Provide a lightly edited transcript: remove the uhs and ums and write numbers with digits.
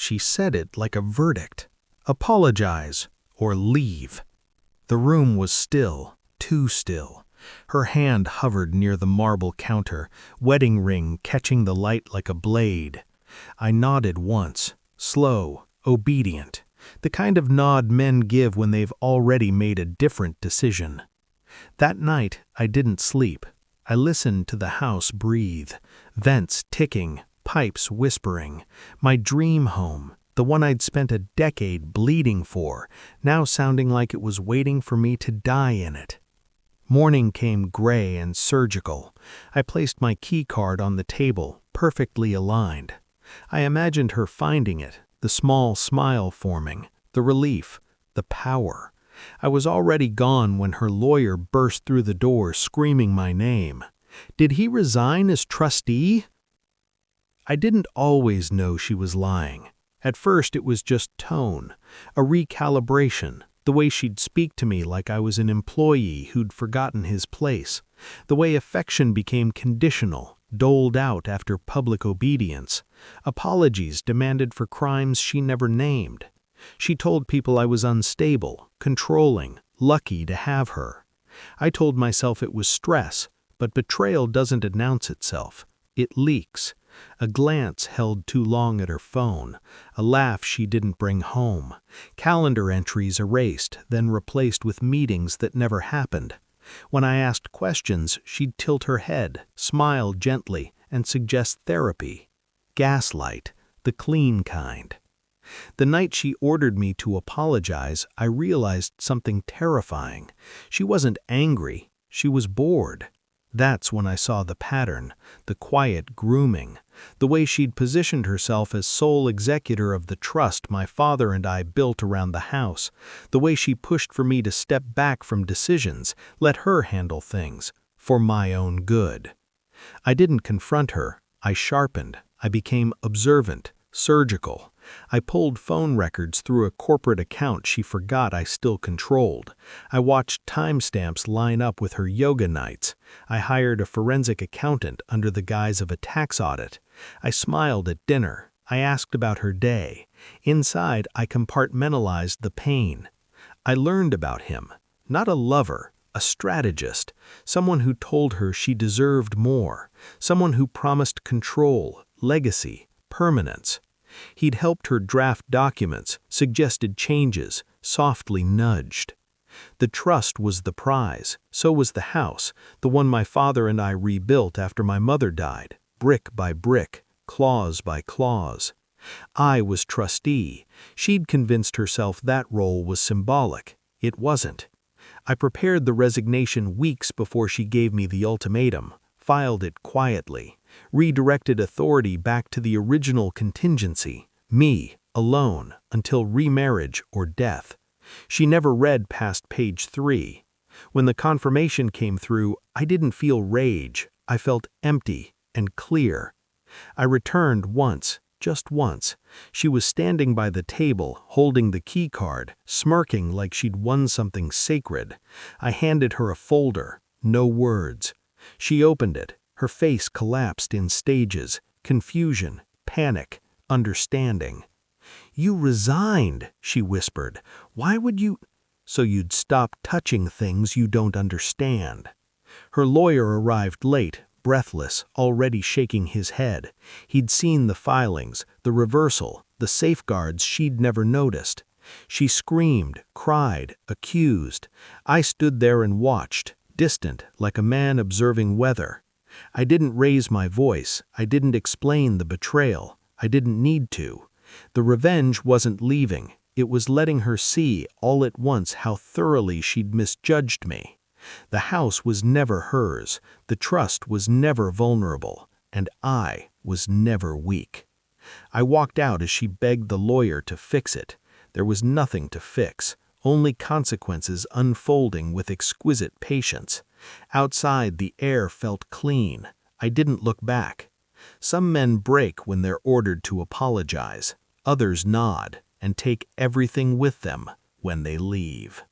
She said it like a verdict. Apologize or leave. The room was still, too still. Her hand hovered near the marble counter, wedding ring catching the light like a blade. I nodded once, slow, obedient, the kind of nod men give when they've already made a different decision. That night, I didn't sleep. I listened to the house breathe, vents ticking, pipes whispering. My dream home, the one I'd spent a decade bleeding for, now sounding like it was waiting for me to die in it. Morning came gray and surgical. I placed my keycard on the table, perfectly aligned. I imagined her finding it, the small smile forming, the relief, the power. I was already gone when her lawyer burst through the door screaming my name. Did he resign as trustee? I didn't always know she was lying. At first it was just tone, a recalibration, the way she'd speak to me like I was an employee who'd forgotten his place, the way affection became conditional, doled out after public obedience, apologies demanded for crimes she never named. She told people I was unstable, controlling, lucky to have her. I told myself it was stress, but betrayal doesn't announce itself. It leaks. A glance held too long at her phone, a laugh she didn't bring home, calendar entries erased, then replaced with meetings that never happened. When I asked questions, she'd tilt her head, smile gently, and suggest therapy. Gaslight, the clean kind. The night she ordered me to apologize, I realized something terrifying. She wasn't angry, she was bored. That's when I saw the pattern, the quiet grooming, the way she'd positioned herself as sole executor of the trust my father and I built around the house, the way she pushed for me to step back from decisions, let her handle things, for my own good. I didn't confront her, I sharpened, I became observant, surgical. I pulled phone records through a corporate account she forgot I still controlled. I watched timestamps line up with her yoga nights. I hired a forensic accountant under the guise of a tax audit. I smiled at dinner. I asked about her day. Inside, I compartmentalized the pain. I learned about him. Not a lover, a strategist, someone who told her she deserved more, someone who promised control, legacy, permanence. He'd helped her draft documents, suggested changes, softly nudged. The trust was the prize, so was the house, the one my father and I rebuilt after my mother died, brick by brick, clause by clause. I was trustee. She'd convinced herself that role was symbolic. It wasn't. I prepared the resignation weeks before she gave me the ultimatum, filed it quietly, redirected authority back to the original contingency, me, alone, until remarriage or death. She never read past page 3. When the confirmation came through, I didn't feel rage. I felt empty and clear. I returned once, just once. She was standing by the table, holding the key card, smirking like she'd won something sacred. I handed her a folder, no words. She opened it. Her face collapsed in stages, confusion, panic, understanding. "You resigned," she whispered. "Why would you—" "So you'd stop touching things you don't understand." Her lawyer arrived late, breathless, already shaking his head. He'd seen the filings, the reversal, the safeguards she'd never noticed. She screamed, cried, accused. I stood there and watched, distant, like a man observing weather. I didn't raise my voice. I didn't explain the betrayal. I didn't need to. The revenge wasn't leaving. It was letting her see all at once how thoroughly she'd misjudged me. The house was never hers. The trust was never vulnerable. And I was never weak. I walked out as she begged the lawyer to fix it. There was nothing to fix, only consequences unfolding with exquisite patience. Outside, the air felt clean. I didn't look back. Some men break when they're ordered to apologize. Others nod and take everything with them when they leave.